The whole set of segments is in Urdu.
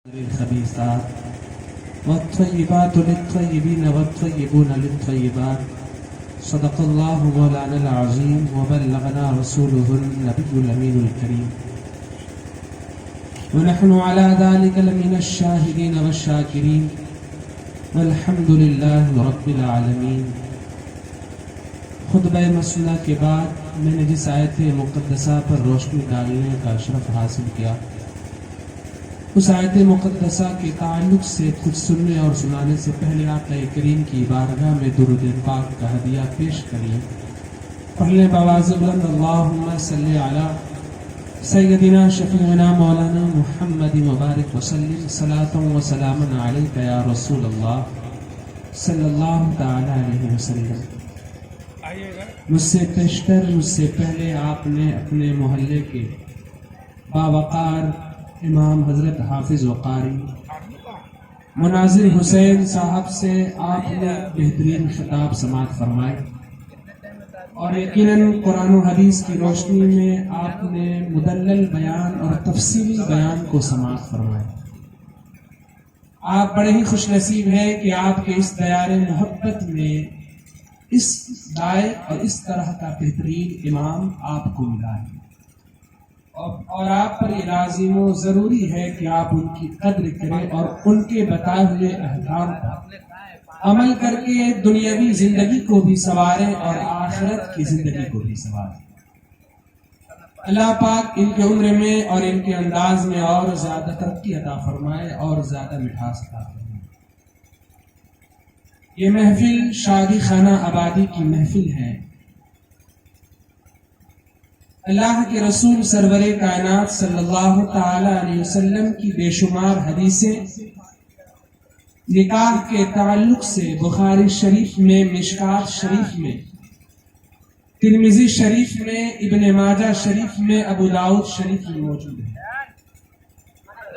الخبيثات والطيبات للطيبين والطيبون للطيبات. صدق الله مولانا العظيم وبلغنا رسوله النبي الأمين الكريم، ونحن على ذلك لمن الشاهدين والشاكرين، والحمد لله رب العالمين. خطبہ مسنہ کے بعد میں نے جس آیت مقدسہ پر روشنی ڈالنے کا شرف حاصل کیا، اس آیت مقدسہ کے تعلق سے کچھ سننے اور سنانے سے پہلے آقا کریم کی بارگاہ میں درود پاک کا ہدیہ پیش کریے. پڑھنے بآواز بلند اللہم صلی علی سیدنا شفیعنا مولانا محمد مبارک وسلم صلاۃ و سلام علیک یا رسول اللہ صلی اللہ تعالی علیہ وسلم. مجھ سے پیشتر، مجھ سے پہلے آپ نے اپنے محلے کے باوقار امام حضرت حافظ وقاری مناظر حسین صاحب سے آپ نے بہترین خطاب سماعت فرمائے، اور یقیناً قرآن و حدیث کی روشنی میں آپ نے مدلل بیان اور تفصیلی بیان کو سماعت فرمائے. آپ بڑے ہی خوش نصیب ہیں کہ آپ کے اس دیار محبت میں اس لائق اور اس طرح کا بہترین امام آپ کو ملا ہے، اور آپ پر یہ لازم و ضروری ہے کہ آپ ان کی قدر کریں اور ان کے بتائے ہوئے احکام پر عمل کر کے دنیاوی زندگی کو بھی سنواریں اور آخرت کی زندگی کو بھی سنواریں. اللہ پاک ان کے عمر میں اور ان کے انداز میں اور زیادہ ترقی عطا فرمائے اور زیادہ مٹھاس عطا فرمائے. یہ محفل شادی خانہ آبادی کی محفل ہے. اللہ کے رسول سرور کائنات صلی اللہ تعالی علیہ وسلم کی بے شمار حدیثیں نکاح کے تعلق سے بخاری شریف میں، مشکات شریف میں، ترمذی شریف میں، ابن ماجہ شریف میں، ابو داؤد شریف میں موجود ہے.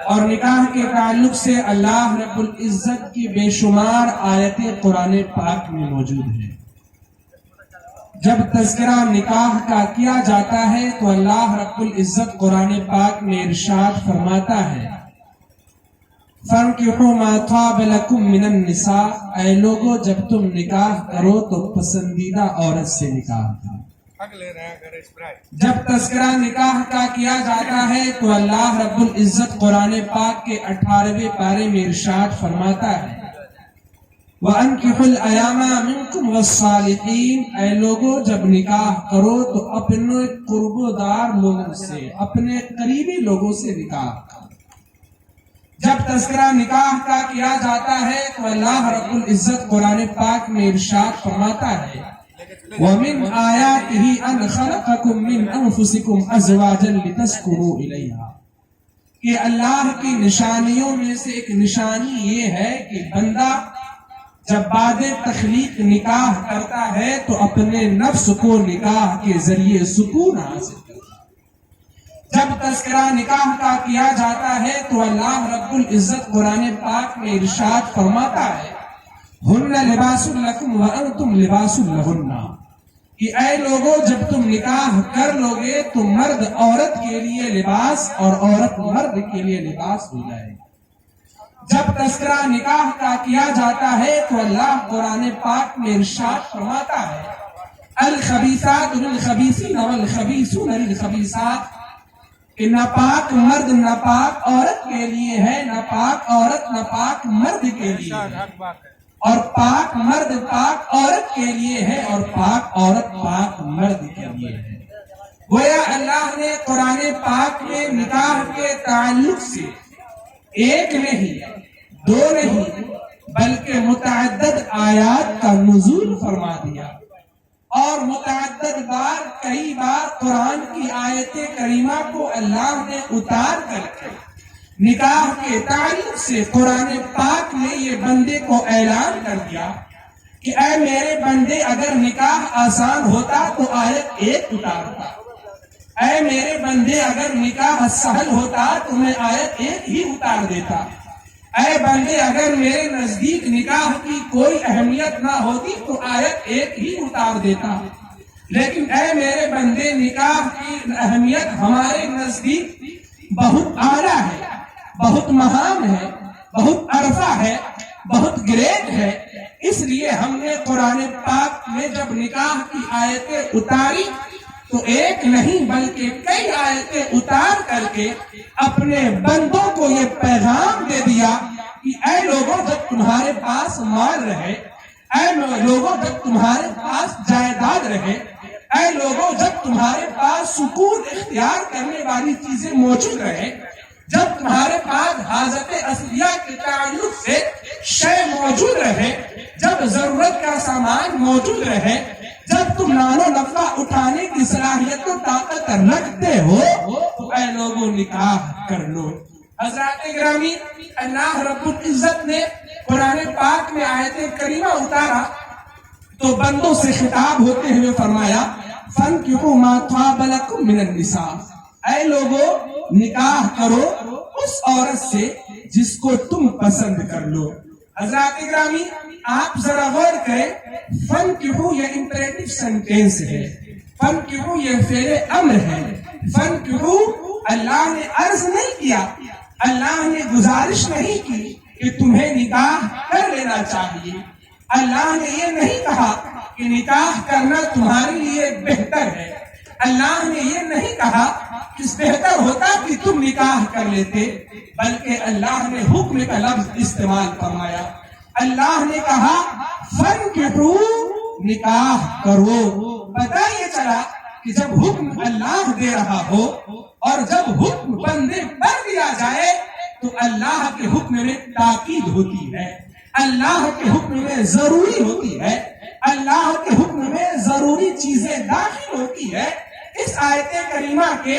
اور نکاح کے تعلق سے اللہ رب العزت کی بے شمار آیتیں قرآن پاک میں موجود ہیں. جب تذکرہ نکاح کا کیا جاتا ہے تو اللہ رب العزت قرآن پاک میں ارشاد فرماتا ہے، فَانْكِحُوا مَا طَابَ لَكُم مِّنَ النِّسَاءِ، اے لوگو جب تم نکاح کرو تو پسندیدہ عورت سے نکاح کرو. جب تذکرہ نکاح کا کیا جاتا ہے تو اللہ رب العزت قرآن پاک کے 18ویں پارے میں ارشاد فرماتا ہے، وَأَنْكِحُوا الْأَيَامَ مِنْكُمْ وَالصَّالِحِينَ، اے لوگو جب نکاح کرو تو اپنے قرب و دار لوگوں سے، اپنے قریبی لوگوں سے نکاح کرو. جب تذکرہ نکاح کا کیا جاتا ہے تو اللہ رب العزت قرآن پاک میں ارشاد فرماتا ہے، وَمِنْ آيَاتِهِ أَنْ خَلَقَكُم مِّنْ أَنفُسِكُمْ أَزْوَاجًا لِتَسْكُنُوا إِلَيْهَا، کہ اللہ کی نشانیوں میں سے ایک نشانی یہ ہے کہ بندہ جب بعد تخلیق نکاح کرتا ہے تو اپنے نفس کو نکاح کے ذریعے سکون حاصل کرتا ہے. جب تذکرہ نکاح کا کیا جاتا ہے تو اللہ رب العزت قرآن پاک میں ارشاد فرماتا ہے، ہن لباس لکم وانتم لباس لہن، کہ اے لوگو جب تم نکاح کر لوگے تو مرد عورت کے لیے لباس اور عورت مرد کے لیے لباس ہو جائے. جب تذکرہ نکاح کا کیا جاتا ہے تو اللہ قرآن پاک میں ارشاد فرماتا ہے، الخبیثات للخبیثین والخبیثون للخبیثات، کہ ناپاک مرد ناپاک عورت کے لیے ہے، ناپاک عورت ناپاک مرد کے لیے ہے، اور پاک مرد پاک عورت کے لیے ہے، اور پاک عورت پاک مرد کے لیے ہے. گویا اللہ نے قرآن پاک میں نکاح کے تعلق سے ایک نہیں، دو نہیں، بلکہ متعدد آیات کا نزول فرما دیا، اور متعدد بار، کئی بار قرآن کی آیت کریمہ کو اللہ نے اتار کر کے نکاح کے تعلق سے قرآن پاک نے یہ بندے کو اعلان کر دیا کہ اے میرے بندے، اگر نکاح آسان ہوتا تو آیت ایک اتارتا، اے میرے بندے اگر نکاح سہل ہوتا تو میں آیت ایک ہی اتار دیتا، اے بندے اگر میرے نزدیک نکاح کی کوئی اہمیت نہ ہوتی تو آیت ایک ہی اتار دیتا. لیکن اے میرے بندے، نکاح کی اہمیت ہمارے نزدیک بہت اعلیٰ ہے، بہت مہان ہے، بہت عرفہ ہے، بہت گریٹ ہے۔ اس لیے ہم نے قرآن پاک میں جب نکاح کی آیتیں اتاری تو ایک نہیں بلکہ کئی آیتیں اتار کر کے اپنے بندوں کو یہ پیغام دے دیا کہ اے لوگوں جب تمہارے پاس مال رہے، اے لوگوں جب تمہارے پاس جائیداد رہے، اے لوگوں جب تمہارے پاس سکون اختیار کرنے والی چیزیں موجود رہے، جب تمہارے پاس حاجت اصلیہ کے تعلق سے شے موجود رہے، جب ضرورت کا سامان موجود رہے، جب تم نان و نفع اٹھانے کی صلاحیت و طاقت رکھتے ہو تو اے لوگوں نکاح کر لو۔ حضرات گرامی، اللہ رب العزت نے قرآن پاک میں آیت کریمہ اتارا تو بندوں سے خطاب ہوتے ہوئے فرمایا فَانْكِحُوا مَا طَابَ لَكُم مِّنَ النِّسَاءِ، اے لوگوں نکاح کرو اس عورت سے جس کو تم پسند کر لو۔ حضرات گرامی، آپ ذرا غور کریں، فَانْكِحُوا یہ امپریٹو سینٹینس ہے، فَانْكِحُوا یہ فعل امر ہے، فَانْكِحُوا اللہ نے عرض نہیں کیا، اللہ نے گزارش نہیں کی کہ تمہیں نکاح کر لینا چاہیے، اللہ نے یہ نہیں کہا کہ نکاح کرنا تمہارے لیے بہتر ہے، اللہ نے یہ نہیں کہا کہ بہتر ہوتا کہ تم نکاح کر لیتے، بلکہ اللہ نے حکم کا لفظ استعمال فرمایا۔ اللہ نے کہا فَانْكِحُوا نکاح کرو۔ پتہ یہ چلا کہ جب حکم اللہ دے رہا ہو اور جب حکم بندے پر دیا جائے تو اللہ کے حکم میں تاکید ہوتی ہے، اللہ کے حکم میں ضروری ہوتی ہے، اللہ کے حکم میں ضروری چیزیں داخل ہوتی ہے۔ اس آیت کریمہ کے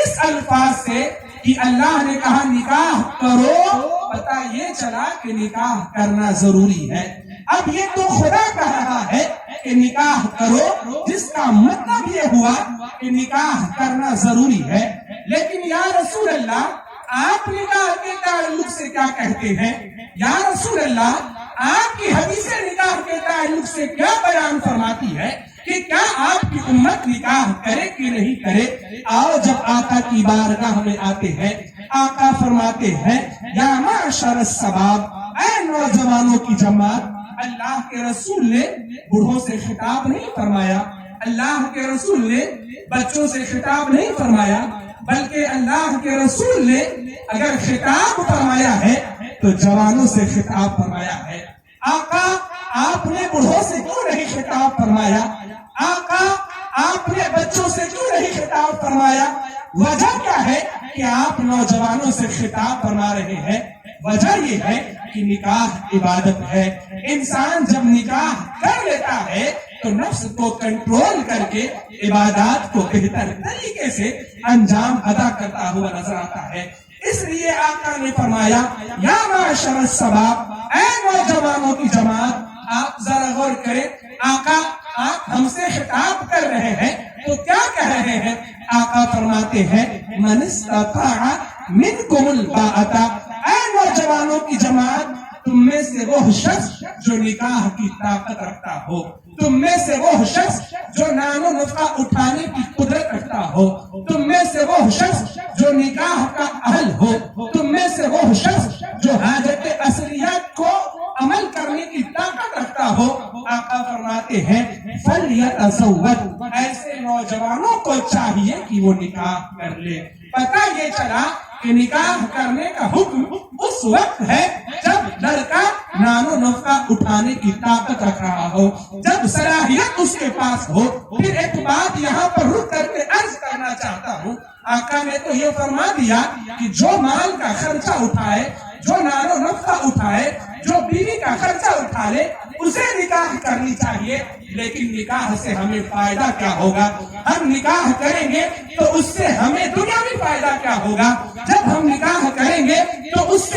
اس الفاظ سے کہ اللہ نے کہا نکاح کرو، پتہ یہ چلا کہ نکاح کرنا ضروری ہے۔ اب یہ تو خدا کہہ رہا ہے کہ نکاح کرو، جس کا مطلب یہ ہوا کہ نکاح کرنا ضروری ہے، لیکن یا رسول اللہ آپ نکاح کے تعلق سے کیا کہتے ہیں؟ یا رسول اللہ آپ کی حدیث نکاح کے تعلق سے کیا بیان فرماتی ہے کہ کیا آپ کی امت نکاح کرے کہ نہیں کرے؟ آؤ جب آقا کی بارگاہ میں آتے ہیں، آقا فرماتے ہیں یا معشر الشباب، اے نوجوانوں کی جماعت۔ اللہ کے رسول نے بوڑھوں سے خطاب نہیں فرمایا، اللہ کے رسول نے بچوں سے خطاب نہیں فرمایا، بلکہ اللہ کے رسول نے اگر خطاب فرمایا ہے تو جوانوں سے خطاب فرمایا ہے۔ آقا آپ نے بوڑھوں سے کیوں نہیں خطاب فرمایا؟ آقا آپ نے بچوں سے کیوں نہیں خطاب فرمایا؟ وجہ کیا ہے کہ آپ نوجوانوں سے خطاب فرما رہے ہیں؟ وجہ یہ ہے کہ نکاح عبادت ہے۔ انسان جب نکاح کر لیتا ہے تو نفس کو کنٹرول کر کے عبادات کو بہتر طریقے سے انجام ادا کرتا ہوا نظر آتا ہے۔ اس لیے آقا نے فرمایا یا معاشر الشباب، اے نوجوانوں کی جماعت۔ آپ ذرا غور کریں، آقا آپ ہم سے خطاب کر رہے ہیں تو کیا کہہ رہے ہیں؟ آقا فرماتے ہیں من استطاع منکم الباءۃ، اے نوجوانوں کی جماعت، تم میں سے وہ شخص جو نکاح کی طاقت رکھتا ہو، تم میں سے وہ شخص جو نان و نفع اٹھانے کی قدرت رکھتا ہو، تم میں سے وہ شخص جو نکاح کا اہل ہو، تم میں سے وہ شخص جو حاجت اصلیات کو عمل کرنے کی طاقت رکھتا ہو، آقا فرماتے ہیں فَلْيَتَزَوَّجْ، ایسے نوجوانوں کو چاہیے کہ وہ نکاح کر لے۔ پتہ یہ چلا کہ نکاح کرنے کا حکم اس وقت ہے جب لڑکا نان و نفع اٹھانے کی طاقت رکھ رہا ہو، جب صلاحیت اس کے پاس ہو۔ پھر ایک بات یہاں پر رک کر کے عرض کرنا چاہتا ہوں، آقا نے تو یہ فرما دیا کہ جو مال کا خرچہ اٹھائے، جو نان و نفع اٹھائے، جو بیوی کا خرچہ اٹھا لے، اسے نکاح کرنی چاہیے، لیکن نکاح سے ہمیں فائدہ کیا ہوگا؟ ہم نکاح کریں گے تو اس سے ہمیں دنیاوی فائدہ کیا ہوگا؟ جب ہم نکاح کریں گے تو اس سے